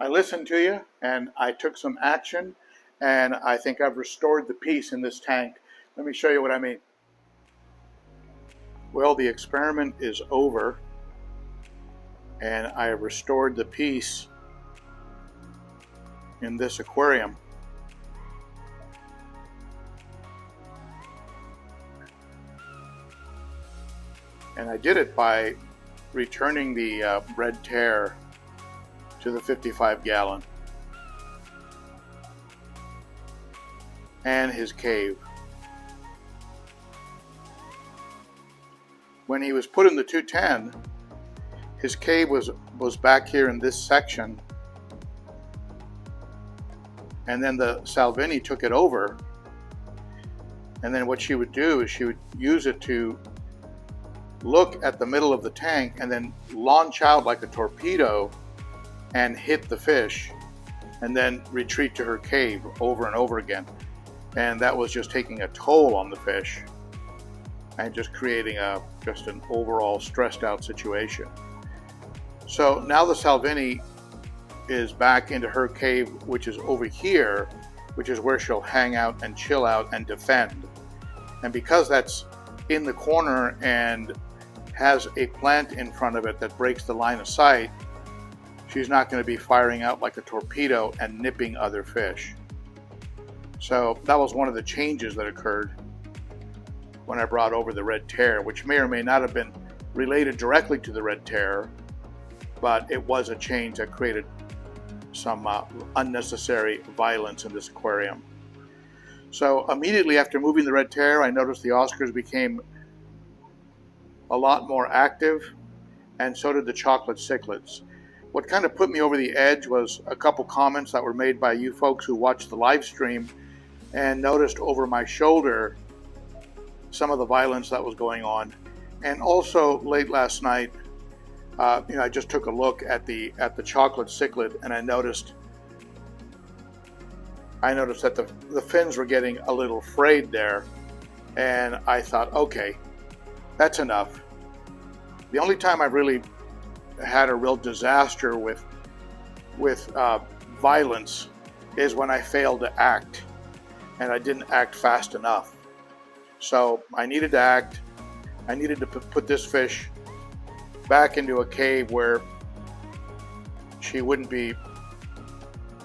I listened to you and I took some action, and I think I've restored the peace in this tank. Let me show you what I mean. Well, the experiment is over and I have restored the peace in this aquarium. And I did it by returning the red tear to the 55-gallon and his cave. When he was put in the 210, his cave was back here in this section, and then the Salvini took it over, and then what she would do is she would use it to look at the middle of the tank and then launch out like a torpedo and hit the fish and then retreat to her cave over and over again. And that was just taking a toll on the fish and just creating just an overall stressed out situation. So now the Salvini is back into her cave, which is over here, which is where she'll hang out and chill out and defend. And because that's in the corner and has a plant in front of it that breaks the line of sight, she's not going to be firing out like a torpedo and nipping other fish. So that was one of the changes that occurred when I brought over the red tear, which may or may not have been related directly to the red tear, but it was a change that created some unnecessary violence in this aquarium. So immediately after moving the red tear, I noticed the Oscars became a lot more active, and so did the chocolate cichlids. What kind of put me over the edge was a couple comments that were made by you folks who watched the live stream and noticed over my shoulder some of the violence that was going on. And also late last night, I just took a look at the chocolate cichlid, and I noticed that the fins were getting a little frayed there, and I thought, okay, that's enough. The only time I've really had a real disaster with violence is when I failed to act, and I didn't act fast enough. So I needed to act. I needed to put this fish back into a cave where she wouldn't be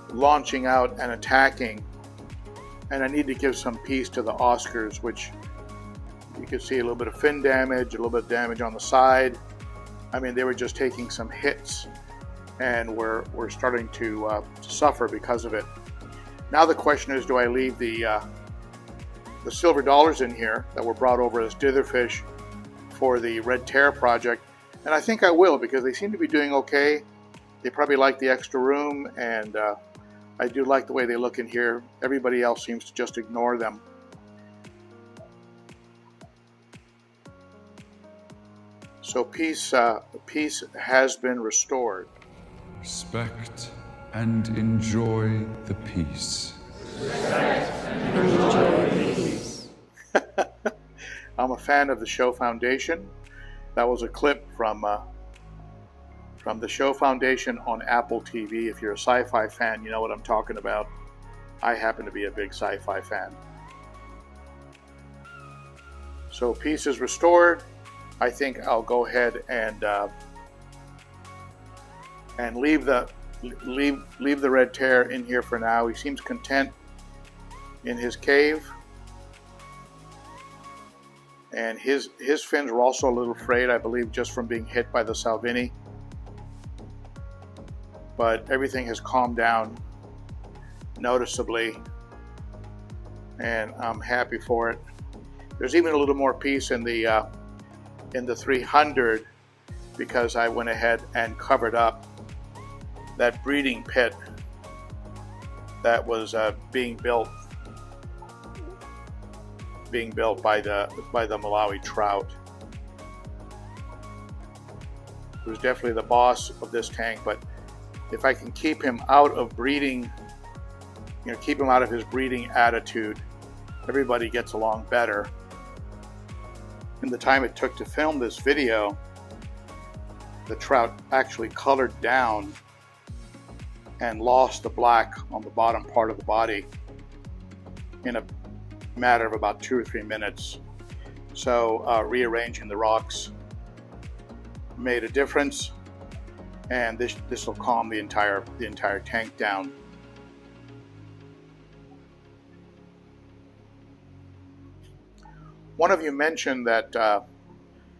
launching out and attacking, and I need to give some peace to the Oscars, which you can see a little bit of fin damage, a little bit of damage on the side. I mean, they were just taking some hits, and we're starting to suffer because of it. Now the question is, do I leave the silver dollars in here that were brought over as ditherfish for the red tear project? And I think I will, because they seem to be doing okay. They probably like the extra room, and I do like the way they look in here. Everybody else seems to just ignore them. So peace has been restored. Respect and enjoy the peace. Respect and enjoy the peace. I'm a fan of the Show Foundation. That was a clip from the Show Foundation on Apple TV. If you're a sci-fi fan, you know what I'm talking about. I happen to be a big sci-fi fan. So peace is restored. I think I'll go ahead and leave the red tear in here for now. He seems content in his cave, and his fins were also a little frayed, I believe, just from being hit by the Salvini. But everything has calmed down noticeably, and I'm happy for it. There's even a little more peace in the 300, because I went ahead and covered up that breeding pit that was being built by the Malawi trout. He was definitely the boss of this tank, but if I can keep him out of breeding, keep him out of his breeding attitude, everybody gets along better. In the time it took to film this video, the trout actually colored down and lost the black on the bottom part of the body in a matter of about 2 or 3 minutes. So rearranging the rocks made a difference, and this will calm the entire tank down. One of you mentioned that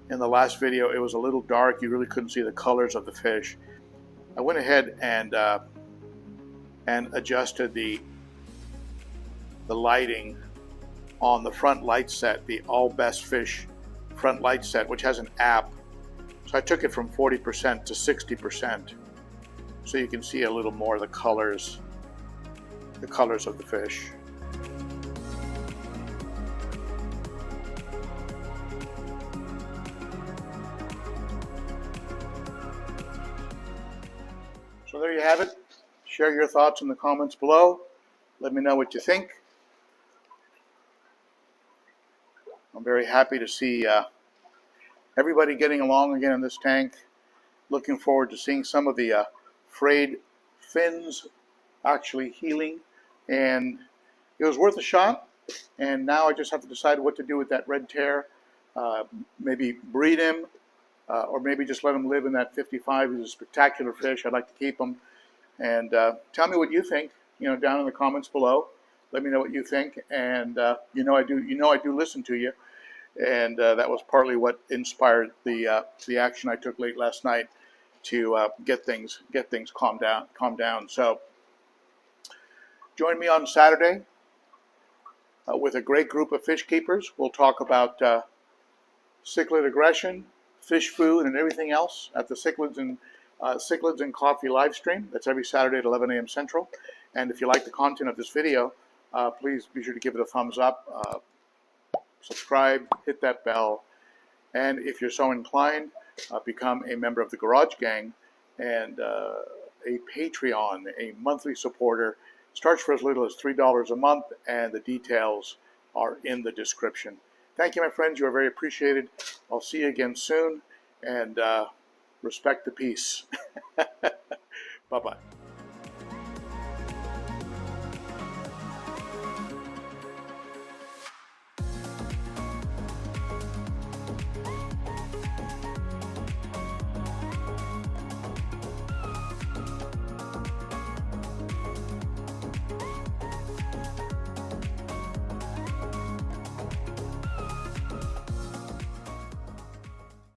in the last video it was a little dark, you really couldn't see the colors of the fish. I went ahead and adjusted the lighting on the front light set, the ABESTFISH front light set, which has an app. So I took it from 40% to 60%, so you can see a little more of the colors of the fish. So there you have it. Share your thoughts in the comments below. Let me know what you think. I'm very happy to see everybody getting along again in this tank. Looking forward to seeing some of the frayed fins actually healing, and it was worth a shot. And now I just have to decide what to do with that red tear. Maybe breed him, or maybe just let him live in that 55. He's a spectacular fish. I'd like to keep him. And tell me what you think, down in the comments below. Let me know what you think, and I do listen to you, and that was partly what inspired the action I took late last night to get things calmed down. So join me on Saturday with a great group of fish keepers. We'll talk about cichlid aggression, fish food, and everything else at the Cichlids and Coffee live stream. That's every Saturday at 11 a.m. Central. And if you like the content of this video, please be sure to give it a thumbs up, subscribe, hit that bell, and if you're so inclined, become a member of the Garage Gang and a Patreon, a monthly supporter. Starts for as little as $3 a month, and the details are in the description. Thank you, my friends. You are very appreciated. I'll see you again soon, and respect the peace. Bye-bye.